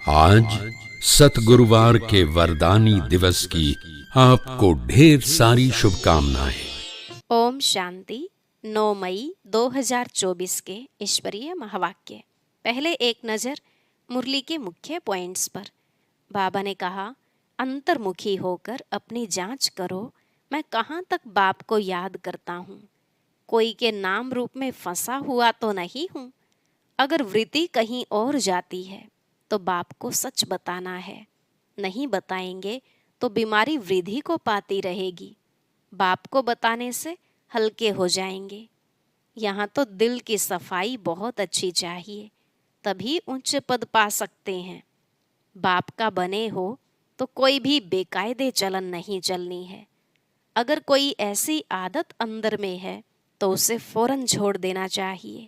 आज सतगुरुवार के वरदानी दिवस की आपको ढेर सारी शुभकामनाएं। ओम शांति। 9 मई 2024 के ईश्वरीय महावाक्य। पहले एक नज़र मुरली के मुख्य पॉइंट्स पर। बाबा ने कहा, अंतर्मुखी होकर अपनी जांच करो, मैं कहाँ तक बाप को याद करता हूँ। कोई के नाम रूप में फंसा हुआ तो नहीं हूँ। अगर वृत्ति कहीं और जाती है तो बाप को सच बताना है। नहीं बताएंगे तो बीमारी वृद्धि को पाती रहेगी। बाप को बताने से हल्के हो जाएंगे। यहाँ तो दिल की सफाई बहुत अच्छी चाहिए, तभी उच्च पद पा सकते हैं। बाप का बने हो तो कोई भी बेकायदे चलन नहीं चलनी है। अगर कोई ऐसी आदत अंदर में है तो उसे फौरन छोड़ देना चाहिए।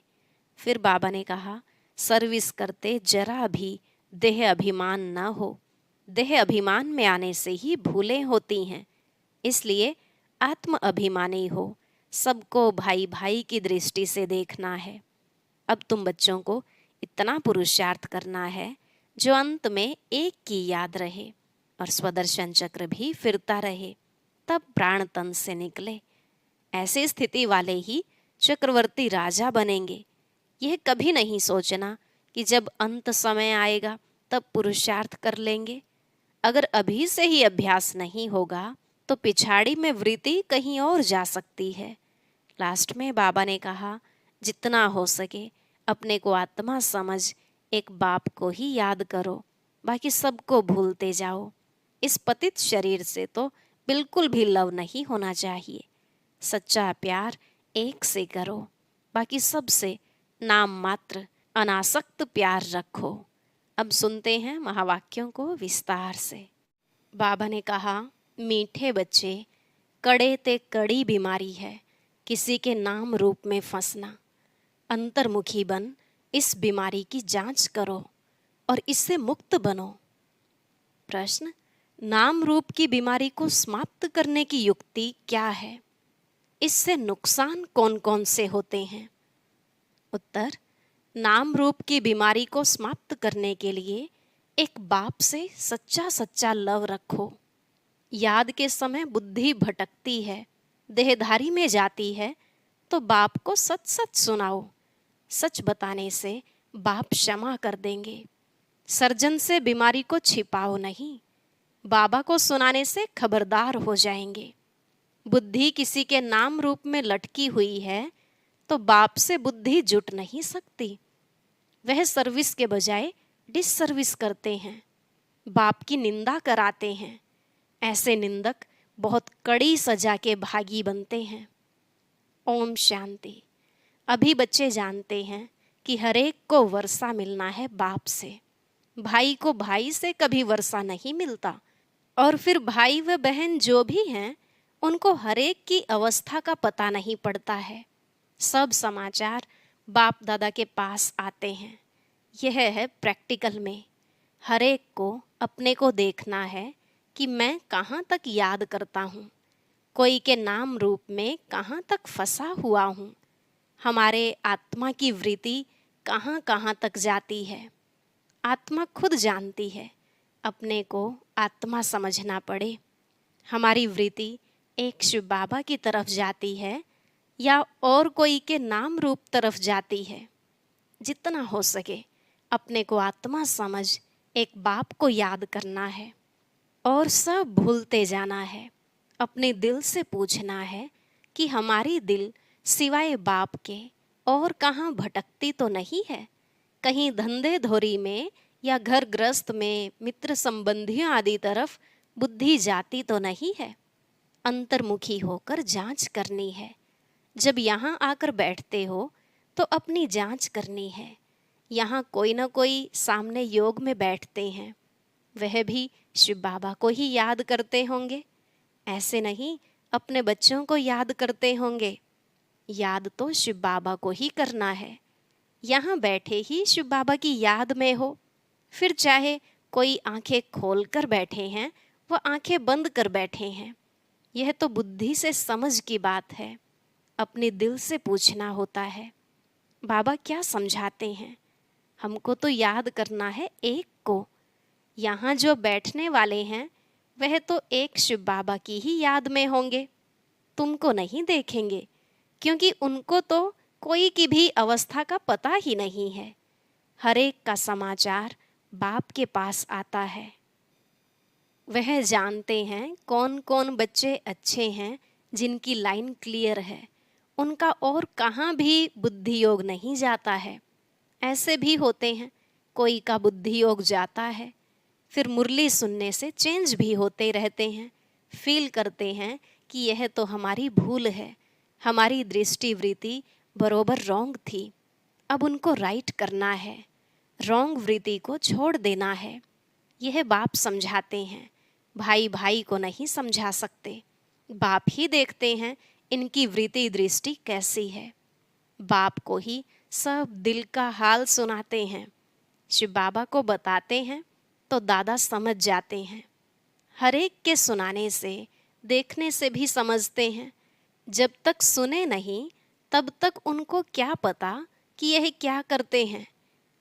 फिर बाबा ने कहा, सर्विस करते जरा भी देह अभिमान न हो। देह अभिमान में आने से ही भूलें होती हैं। इसलिए आत्म अभिमानी हो, सबको भाई भाई की दृष्टि से देखना है। अब तुम बच्चों को इतना पुरुषार्थ करना है जो अंत में एक की याद रहे और स्वदर्शन चक्र भी फिरता रहे, तब प्राण तन से निकले। ऐसी स्थिति वाले ही चक्रवर्ती राजा बनेंगे। यह कभी नहीं सोचना कि जब अंत समय आएगा तब पुरुषार्थ कर लेंगे। अगर अभी से ही अभ्यास नहीं होगा तो पिछाड़ी में वृत्ति कहीं और जा सकती है। लास्ट में बाबा ने कहा, जितना हो सके अपने को आत्मा समझ एक बाप को ही याद करो, बाकी सबको भूलते जाओ। इस पतित शरीर से तो बिल्कुल भी लव नहीं होना चाहिए। सच्चा प्यार एक से करो, बाकी सबसे नाम मात्र अनासक्त प्यार रखो। अब सुनते हैं महावाक्यों को विस्तार से। बाबा ने कहा, मीठे बच्चे, कड़े ते कड़ी बीमारी है किसी के नाम रूप में फंसना। अंतर्मुखी बन इस बीमारी की जांच करो और इससे मुक्त बनो। प्रश्न, नाम रूप की बीमारी को समाप्त करने की युक्ति क्या है? इससे नुकसान कौन कौन से होते हैं? उत्तर, नाम रूप की बीमारी को समाप्त करने के लिए एक बाप से सच्चा सच्चा लव रखो। याद के समय बुद्धि भटकती है, देहधारी में जाती है, तो बाप को सच सच सुनाओ। सच बताने से बाप क्षमा कर देंगे। सर्जन से बीमारी को छिपाओ नहीं, बाबा को सुनाने से खबरदार हो जाएंगे। बुद्धि किसी के नाम रूप में लटकी हुई है तो बाप से बुद्धि जुट नहीं सकती। वह सर्विस के बजाय डिससर्विस करते हैं, बाप की निंदा कराते हैं। ऐसे निंदक बहुत कड़ी सजा के भागी बनते हैं। ओम शांति। अभी बच्चे जानते हैं कि हरेक को वर्षा मिलना है बाप से। भाई को भाई से कभी वर्षा नहीं मिलता। और फिर भाई व बहन जो भी हैं, उनको हरेक की अवस्था का पता नहीं पड़ता है। सब समाचार बाप दादा के पास आते हैं। यह है प्रैक्टिकल में। हरेक को अपने को देखना है कि मैं कहाँ तक याद करता हूँ, कोई के नाम रूप में कहाँ तक फंसा हुआ हूँ। हमारे आत्मा की वृत्ति कहाँ कहाँ तक जाती है, आत्मा खुद जानती है। अपने को आत्मा समझना पड़े। हमारी वृत्ति एक शिव बाबा की तरफ जाती है या और कोई के नाम रूप तरफ जाती है। जितना हो सके अपने को आत्मा समझ एक बाप को याद करना है और सब भूलते जाना है। अपने दिल से पूछना है कि हमारी दिल सिवाय बाप के और कहाँ भटकती तो नहीं है। कहीं धंधे धोरी में या घर ग्रस्त में मित्र संबंधियों आदि तरफ बुद्धि जाती तो नहीं है। अंतर्मुखी होकर जांच करनी है। जब यहाँ आकर बैठते हो तो अपनी जांच करनी है। यहाँ कोई ना कोई सामने योग में बैठते हैं, वह भी शिव बाबा को ही याद करते होंगे। ऐसे नहीं अपने बच्चों को याद करते होंगे। याद तो शिव बाबा को ही करना है। यहाँ बैठे ही शिव बाबा की याद में हो। फिर चाहे कोई आंखें खोल कर बैठे हैं व आंखें बंद कर बैठे हैं, यह तो बुद्धि से समझ की बात है। अपने दिल से पूछना होता है, बाबा क्या समझाते हैं? हमको तो याद करना है एक को, यहाँ जो बैठने वाले हैं वह तो एक शिव बाबा की ही याद में होंगे, तुमको नहीं देखेंगे, क्योंकि उनको तो कोई की भी अवस्था का पता ही नहीं है। हर एक का समाचार बाप के पास आता है। वह जानते हैं कौन कौन बच्चे अच्छे हैं, जिनकी लाइन क्लियर है, उनका और कहाँ भी बुद्धि योग नहीं जाता है। ऐसे भी होते हैं, कोई का बुद्धि योग जाता है, फिर मुरली सुनने से चेंज भी होते रहते हैं, फील करते हैं कि यह तो हमारी भूल है, हमारी दृष्टिवृत्ति बरोबर रॉन्ग थी, अब उनको राइट करना है, रॉन्ग वृत्ति को छोड़ देना है। यह बाप समझाते हैं, भाई भाई को नहीं समझा सकते, बाप ही देखते हैं इनकी वृत्ति दृष्टि कैसी है। बाप को ही सब दिल का हाल सुनाते हैं, शिव बाबा को बताते हैं तो दादा समझ जाते हैं। हर एक के सुनाने से, देखने से भी समझते हैं। जब तक सुने नहीं तब तक उनको क्या पता कि यह क्या करते हैं।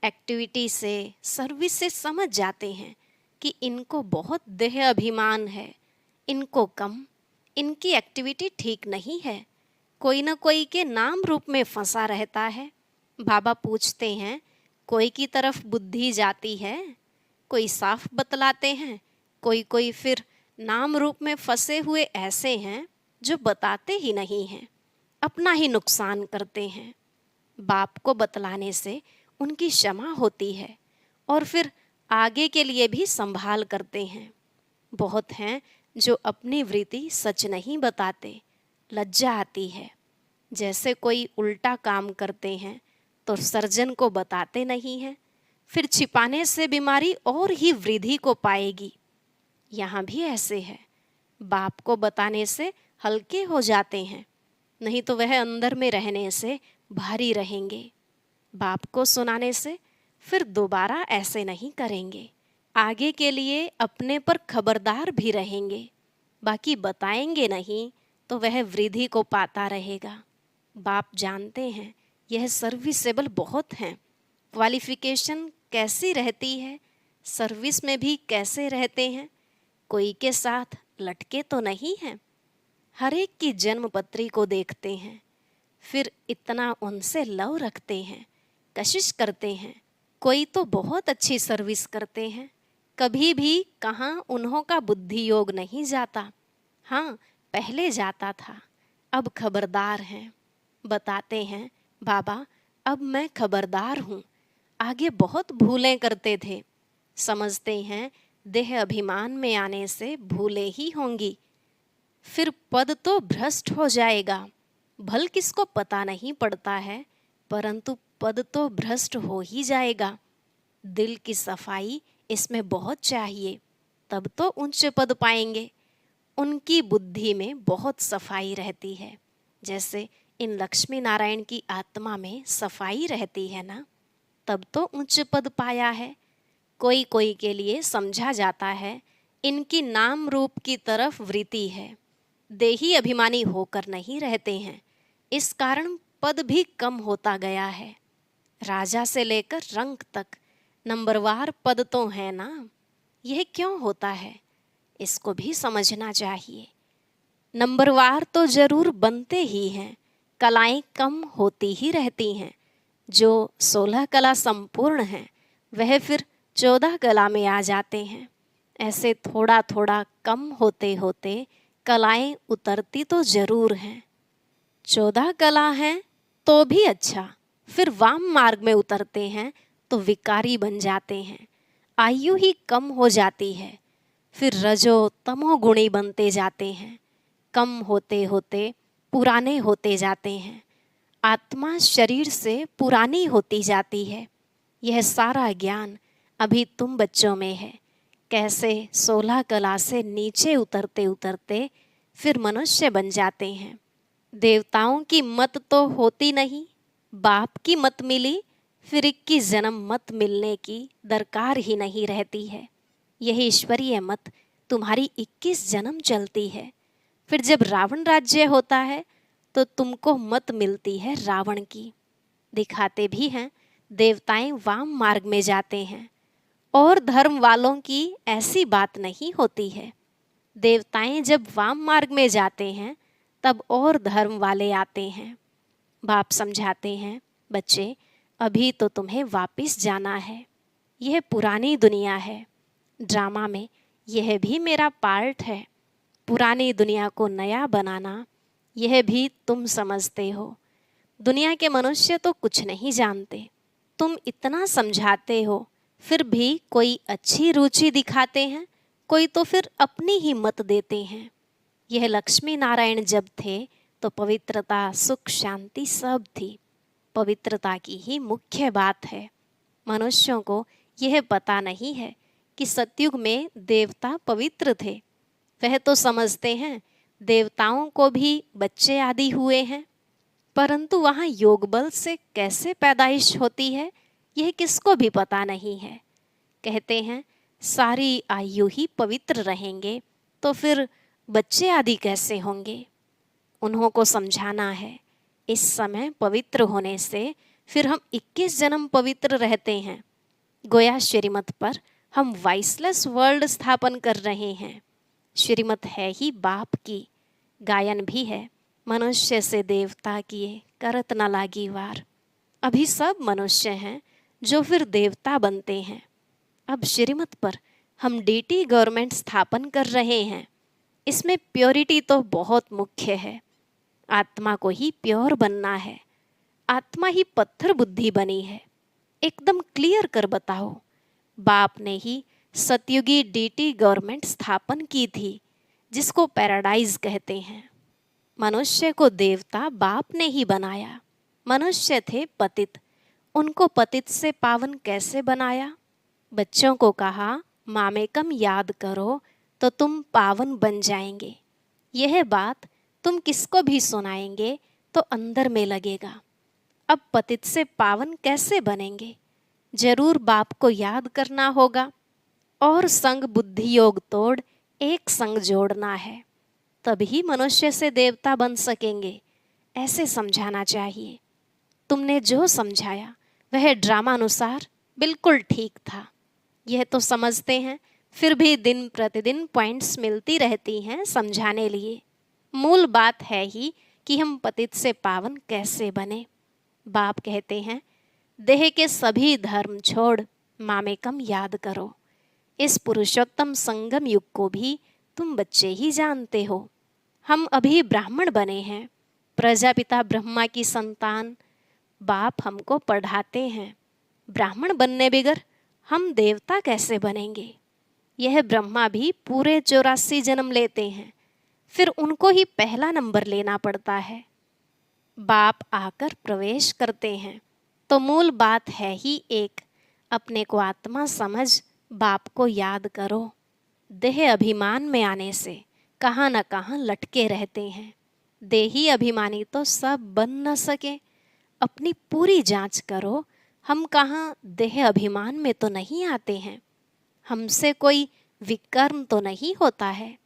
एक्टिविटी से, सर्विस से समझ जाते हैं कि इनको बहुत देह अभिमान है, इनको कम, इनकी एक्टिविटी ठीक नहीं है, कोई न कोई के नाम रूप में फंसा रहता है। बाबा पूछते हैं, कोई की तरफ बुद्धि जाती है? कोई साफ बतलाते हैं, कोई कोई फिर नाम रूप में फंसे हुए ऐसे हैं जो बताते ही नहीं हैं, अपना ही नुकसान करते हैं। बाप को बतलाने से उनकी क्षमा होती है और फिर आगे के लिए भी संभाल करते हैं। बहुत हैं जो अपनी वृत्ति सच नहीं बताते, लज्जा आती है। जैसे कोई उल्टा काम करते हैं तो सर्जन को बताते नहीं हैं, फिर छिपाने से बीमारी और ही वृद्धि को पाएगी। यहाँ भी ऐसे है, बाप को बताने से हल्के हो जाते हैं, नहीं तो वह अंदर में रहने से भारी रहेंगे। बाप को सुनाने से फिर दोबारा ऐसे नहीं करेंगे, आगे के लिए अपने पर खबरदार भी रहेंगे। बाकी बताएंगे नहीं तो वह वृद्धि को पाता रहेगा। बाप जानते हैं यह सर्विसेबल बहुत हैं, क्वालिफिकेशन कैसी रहती है, सर्विस में भी कैसे रहते हैं, कोई के साथ लटके तो नहीं हैं। हर एक की जन्म पत्री को देखते हैं, फिर इतना उनसे लव रखते हैं, कशिश करते हैं। कोई तो बहुत अच्छी सर्विस करते हैं, कभी भी कहाँ उन्हों का बुद्धि योग नहीं जाता। हाँ, पहले जाता था, अब खबरदार हैं। बताते हैं, बाबा अब मैं खबरदार हूँ, आगे बहुत भूलें करते थे। समझते हैं देह अभिमान में आने से भूले ही होंगी, फिर पद तो भ्रष्ट हो जाएगा। भल किसको पता नहीं पड़ता है, परंतु पद तो भ्रष्ट हो ही जाएगा। दिल की सफाई इसमें बहुत चाहिए, तब तो उच्च पद पाएंगे। उनकी बुद्धि में बहुत सफाई रहती है, जैसे इन लक्ष्मी नारायण की आत्मा में सफाई रहती है ना, तब तो उच्च पद पाया है। कोई कोई के लिए समझा जाता है इनकी नाम रूप की तरफ वृत्ति है, देही अभिमानी होकर नहीं रहते हैं, इस कारण पद भी कम होता गया है। राजा से लेकर रंक तक नंबरवार पद तो है ना, यह क्यों होता है, इसको भी समझना चाहिए। नंबरवार तो जरूर बनते ही हैं, कलाएं कम होती ही रहती हैं। जो 16 कला संपूर्ण हैं वह फिर 14 कला में आ जाते हैं। ऐसे थोड़ा थोड़ा कम होते होते कलाएं उतरती तो जरूर हैं। 14 कला हैं तो भी अच्छा, फिर वाम मार्ग में उतरते हैं तो विकारी बन जाते हैं, आयु ही कम हो जाती है, फिर रजो तमो गुणी बनते जाते हैं, कम होते होते पुराने होते जाते हैं, आत्मा शरीर से पुरानी होती जाती है। यह सारा ज्ञान अभी तुम बच्चों में है, कैसे 16 कला से नीचे उतरते उतरते फिर मनुष्य बन जाते हैं। देवताओं की मत तो होती नहीं, बाप की मत मिली, फिर 21 जन्म मत मिलने की दरकार ही नहीं रहती है। यही ईश्वरीय मत तुम्हारी 21 जन्म चलती है। फिर जब रावण राज्य होता है तो तुमको मत मिलती है रावण की। दिखाते भी हैं देवताएं वाम मार्ग में जाते हैं, और धर्म वालों की ऐसी बात नहीं होती है। देवताएं जब वाम मार्ग में जाते हैं तब और धर्म वाले आते हैं। बाप समझाते हैं, बच्चे अभी तो तुम्हें वापस जाना है। यह पुरानी दुनिया है। ड्रामा में यह भी मेरा पार्ट है। पुरानी दुनिया को नया बनाना, यह भी तुम समझते हो। दुनिया के मनुष्य तो कुछ नहीं जानते। तुम इतना समझाते हो, फिर भी कोई अच्छी रुचि दिखाते हैं, कोई तो फिर अपनी ही मत देते हैं। यह लक्ष्मी नारायण जब थे तो पवित्रता, सुख, शांति सब थी। पवित्रता की ही मुख्य बात है। मनुष्यों को यह पता नहीं है कि सतयुग में देवता पवित्र थे। वह तो समझते हैं देवताओं को भी बच्चे आदि हुए हैं, परंतु वहाँ योग बल से कैसे पैदाइश होती है यह किसको भी पता नहीं है। कहते हैं सारी आयु ही पवित्र रहेंगे तो फिर बच्चे आदि कैसे होंगे। उन्हों को समझाना है इस समय पवित्र होने से फिर हम 21 जन्म पवित्र रहते हैं। गोया श्रीमत पर हम वाइसलेस वर्ल्ड स्थापन कर रहे हैं। श्रीमत है ही बाप की। गायन भी है, मनुष्य से देवता किए करत न लागी वार। अभी सब मनुष्य हैं जो फिर देवता बनते हैं। अब श्रीमत पर हम डीटी गवर्नमेंट स्थापन कर रहे हैं। इसमें प्योरिटी तो बहुत मुख्य है। आत्मा को ही प्योर बनना है। आत्मा ही पत्थर बुद्धि बनी है। एकदम क्लियर कर बताओ। बाप ने ही सतयुगी डीटी गवर्नमेंट स्थापन की थी, जिसको पैराडाइज कहते हैं। मनुष्य को देवता बाप ने ही बनाया। मनुष्य थे पतित, उनको पतित से पावन कैसे बनाया। बच्चों को कहा मामेकम याद करो तो तुम पावन बन जाएंगे। यह बात तुम किसको भी सुनाएंगे तो अंदर में लगेगा। अब पतित से पावन कैसे बनेंगे? जरूर बाप को याद करना होगा और संग बुद्धि योग तोड़ एक संग जोड़ना है, तभी मनुष्य से देवता बन सकेंगे। ऐसे समझाना चाहिए। तुमने जो समझाया वह ड्रामा अनुसार बिल्कुल ठीक था। यह तो समझते हैं, फिर भी दिन प्रतिदिन पॉइंट्स मिलती रहती हैं समझाने लिए। मूल बात है ही कि हम पतित से पावन कैसे बने। बाप कहते हैं देह के सभी धर्म छोड़ मामेकम याद करो। इस पुरुषोत्तम संगम युग को भी तुम बच्चे ही जानते हो। हम अभी ब्राह्मण बने हैं, प्रजापिता ब्रह्मा की संतान। बाप हमको पढ़ाते हैं ब्राह्मण बनने बगैर हम देवता कैसे बनेंगे। यह ब्रह्मा भी पूरे 84 जन्म लेते हैं, फिर उनको ही पहला नंबर लेना पड़ता है। बाप आकर प्रवेश करते हैं तो मूल बात है ही एक, अपने को आत्मा समझ बाप को याद करो। देह अभिमान में आने से कहाँ न कहाँ लटके रहते हैं। देही अभिमानी तो सब बन न सके। अपनी पूरी जांच करो, हम कहाँ देह अभिमान में तो नहीं आते हैं। हमसे कोई विकर्म तो नहीं होता है,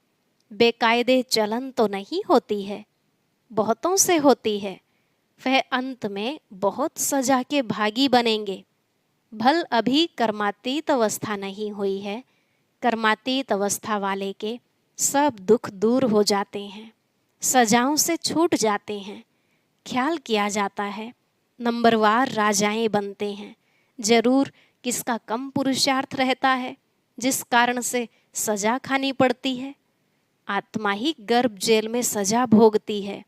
बेकायदे चलन तो नहीं होती है। बहुतों से होती है। वह अंत में बहुत सजा के भागी बनेंगे। भल अभी कर्मातीत अवस्था नहीं हुई है। कर्मातीत अवस्था वाले के सब दुख दूर हो जाते हैं, सजाओं से छूट जाते हैं। ख्याल किया जाता है नंबरवार राजाएं बनते हैं। जरूर किसका कम पुरुषार्थ रहता है जिस कारण से सजा खानी पड़ती है। आत्मा ही गर्भ जेल में सजा भोगती है।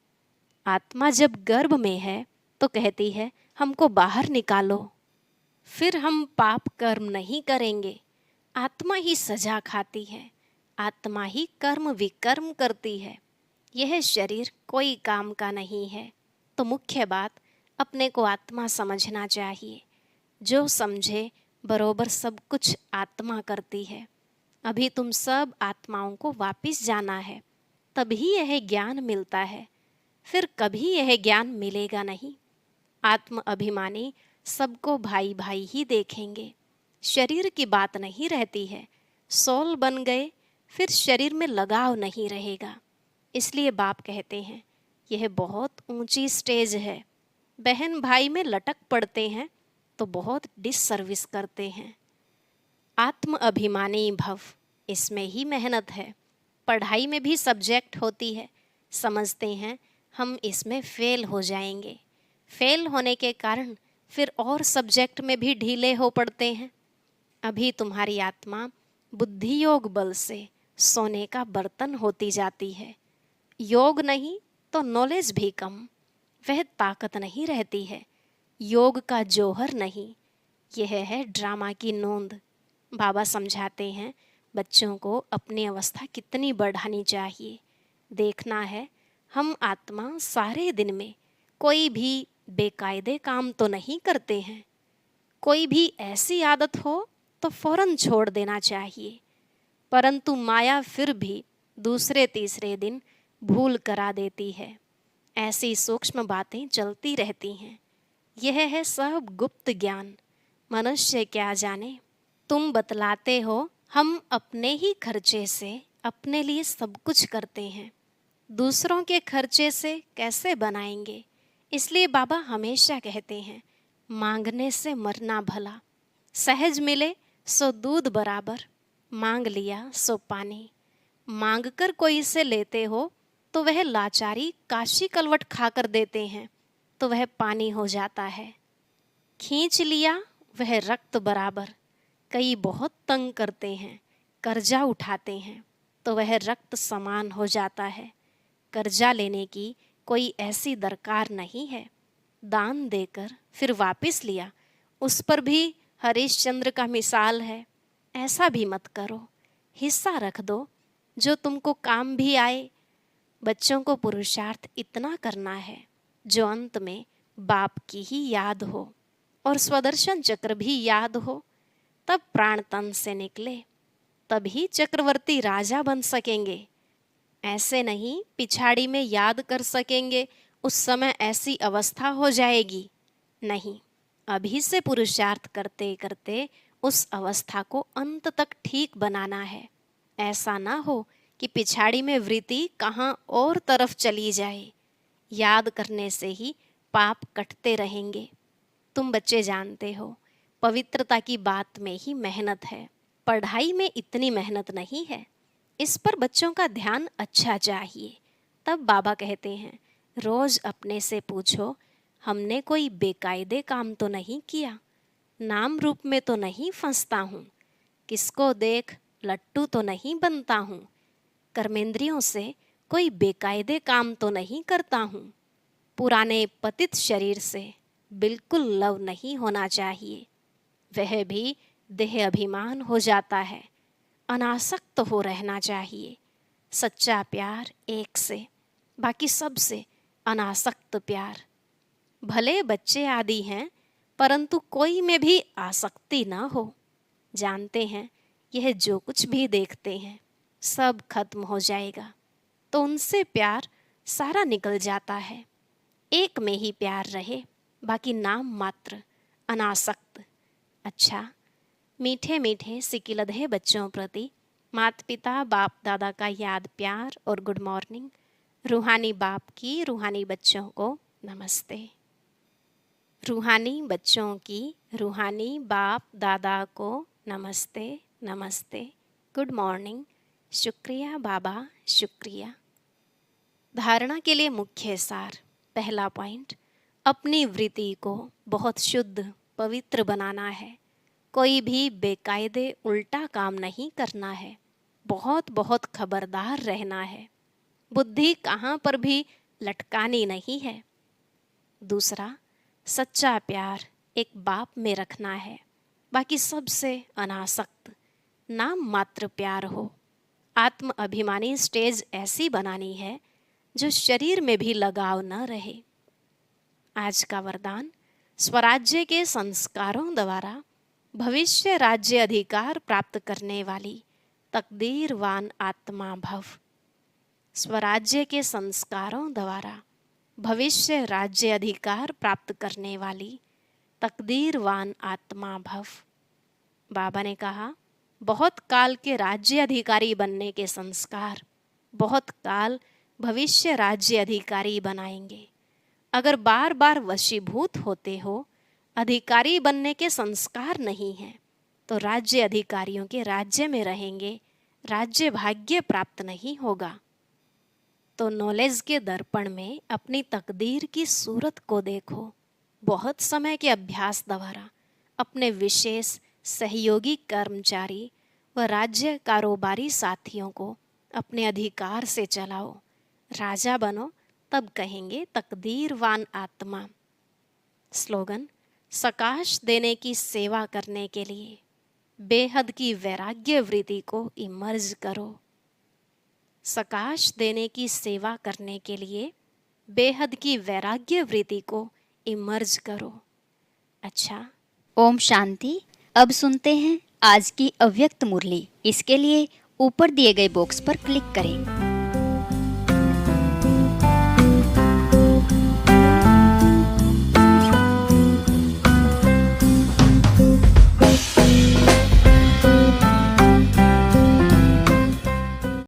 आत्मा जब गर्भ में है तो कहती है हमको बाहर निकालो। फिर हम पाप कर्म नहीं करेंगे। आत्मा ही सजा खाती है। आत्मा ही कर्म विकर्म करती है। यह शरीर कोई काम का नहीं है। तो मुख्य बात अपने को आत्मा समझना चाहिए। जो समझे बरोबर सब कुछ आत्मा करती है। अभी तुम सब आत्माओं को वापिस जाना है, तभी यह ज्ञान मिलता है। फिर कभी यह ज्ञान मिलेगा नहीं। आत्म अभिमानी सबको भाई भाई ही देखेंगे। शरीर की बात नहीं रहती है। सोल बन गए फिर शरीर में लगाव नहीं रहेगा। इसलिए बाप कहते हैं यह बहुत ऊंची स्टेज है। बहन भाई में लटक पड़ते हैं तो बहुत डिससर्विस करते हैं। आत्म अभिमानी भव, इसमें ही मेहनत है। पढ़ाई में भी सब्जेक्ट होती है, समझते हैं हम इसमें फेल हो जाएंगे। फेल होने के कारण फिर और सब्जेक्ट में भी ढीले हो पड़ते हैं। अभी तुम्हारी आत्मा बुद्धि योग बल से सोने का बर्तन होती जाती है। योग नहीं तो नॉलेज भी कम, वह ताकत नहीं रहती है। योग का जौहर नहीं, यह है ड्रामा की नोंद। बाबा समझाते हैं बच्चों को अपनी अवस्था कितनी बढ़ानी चाहिए। देखना है हम आत्मा सारे दिन में कोई भी बेकायदे काम तो नहीं करते हैं। कोई भी ऐसी आदत हो तो फौरन छोड़ देना चाहिए, परंतु माया फिर भी दूसरे तीसरे दिन भूल करा देती है। ऐसी सूक्ष्म बातें चलती रहती हैं। यह है सब गुप्त ज्ञान, मनुष्य क्या जाने। तुम बतलाते हो हम अपने ही खर्चे से अपने लिए सब कुछ करते हैं, दूसरों के खर्चे से कैसे बनाएंगे। इसलिए बाबा हमेशा कहते हैं मांगने से मरना भला। सहज मिले सो दूध बराबर, मांग लिया सो पानी। मांग कर कोई से लेते हो तो वह लाचारी काशी कलवट खाकर देते हैं तो वह पानी हो जाता है। खींच लिया वह रक्त बराबर। कई बहुत तंग करते हैं, कर्जा उठाते हैं तो वह रक्त समान हो जाता है। कर्जा लेने की कोई ऐसी दरकार नहीं है। दान देकर फिर वापस लिया, उस पर भी हरिश्चंद्र का मिसाल है। ऐसा भी मत करो, हिस्सा रख दो जो तुमको काम भी आए। बच्चों को पुरुषार्थ इतना करना है जो अंत में बाप की ही याद हो और स्वदर्शन चक्र भी याद हो। तब प्राण तन से निकले, तभी चक्रवर्ती राजा बन सकेंगे। ऐसे नहीं पिछाड़ी में याद कर सकेंगे, उस समय ऐसी अवस्था हो जाएगी। नहीं, अभी से पुरुषार्थ करते करते उस अवस्था को अंत तक ठीक बनाना है। ऐसा ना हो कि पिछाड़ी में वृत्ति कहाँ और तरफ चली जाए। याद करने से ही पाप कटते रहेंगे। तुम बच्चे जानते हो पवित्रता की बात में ही मेहनत है, पढ़ाई में इतनी मेहनत नहीं है। इस पर बच्चों का ध्यान अच्छा चाहिए। तब बाबा कहते हैं रोज अपने से पूछो हमने कोई बेकायदे काम तो नहीं किया, नाम रूप में तो नहीं फंसता हूँ, किसको देख लट्टू तो नहीं बनता हूँ, कर्मेंद्रियों से कोई बेकायदे काम तो नहीं करता हूँ, पुराने पतित शरीर से बिल्कुल लव नहीं होना चाहिए। वह भी देह अभिमान हो जाता है। अनासक्त हो रहना चाहिए। सच्चा प्यार एक से, बाकी सब से अनासक्त प्यार। भले बच्चे आदि हैं, परंतु कोई में भी आसक्ति ना हो। जानते हैं यह जो कुछ भी देखते हैं सब खत्म हो जाएगा, तो उनसे प्यार सारा निकल जाता है। एक में ही प्यार रहे, बाकी नाम मात्र, अनासक्त। अच्छा, मीठे मीठे सिकिलधे बच्चों प्रति माता पिता बाप दादा का याद प्यार और गुड मॉर्निंग। रूहानी बाप की रूहानी बच्चों को नमस्ते। रूहानी बच्चों की रूहानी बाप दादा को नमस्ते नमस्ते, गुड मॉर्निंग, शुक्रिया बाबा, शुक्रिया। धारणा के लिए मुख्य सार। पहला पॉइंट, अपनी वृत्ति को बहुत शुद्ध पवित्र बनाना है। कोई भी बेकायदे उल्टा काम नहीं करना है। बहुत बहुत खबरदार रहना है। बुद्धि कहाँ पर भी लटकानी नहीं है। दूसरा, सच्चा प्यार एक बाप में रखना है, बाकी सबसे अनासक्त, नाम मात्र प्यार हो। आत्म अभिमानी स्टेज ऐसी बनानी है जो शरीर में भी लगाव न रहे। आज का वरदान, स्वराज्य के संस्कारों द्वारा भविष्य राज्य अधिकार प्राप्त करने वाली तकदीरवान आत्मा भव। स्वराज्य के संस्कारों द्वारा भविष्य राज्य अधिकार प्राप्त करने वाली तकदीरवान आत्मा भव। बाबा ने कहा बहुत काल के राज्य अधिकारी बनने के संस्कार बहुत काल भविष्य राज्य अधिकारी बनाएंगे। अगर बार बार वशीभूत होते हो, अधिकारी बनने के संस्कार नहीं हैं, तो राज्य अधिकारियों के राज्य में रहेंगे, राज्य भाग्य प्राप्त नहीं होगा। तो नॉलेज के दर्पण में अपनी तकदीर की सूरत को देखो। बहुत समय के अभ्यास द्वारा अपने विशेष सहयोगी कर्मचारी व राज्य कारोबारी साथियों को अपने अधिकार से चलाओ। राजा बनो, तब कहेंगे तकदीरवान आत्मा। स्लोगन: सकाश देने की सेवा करने के लिए बेहद की वैराग्य वृत्ति को इमर्ज करो। सकाश देने की सेवा करने के लिए बेहद की वैराग्य वृत्ति को इमर्ज करो। अच्छा, ओम शांति। अब सुनते हैं आज की अव्यक्त मुरली। इसके लिए ऊपर दिए गए बॉक्स पर क्लिक करें।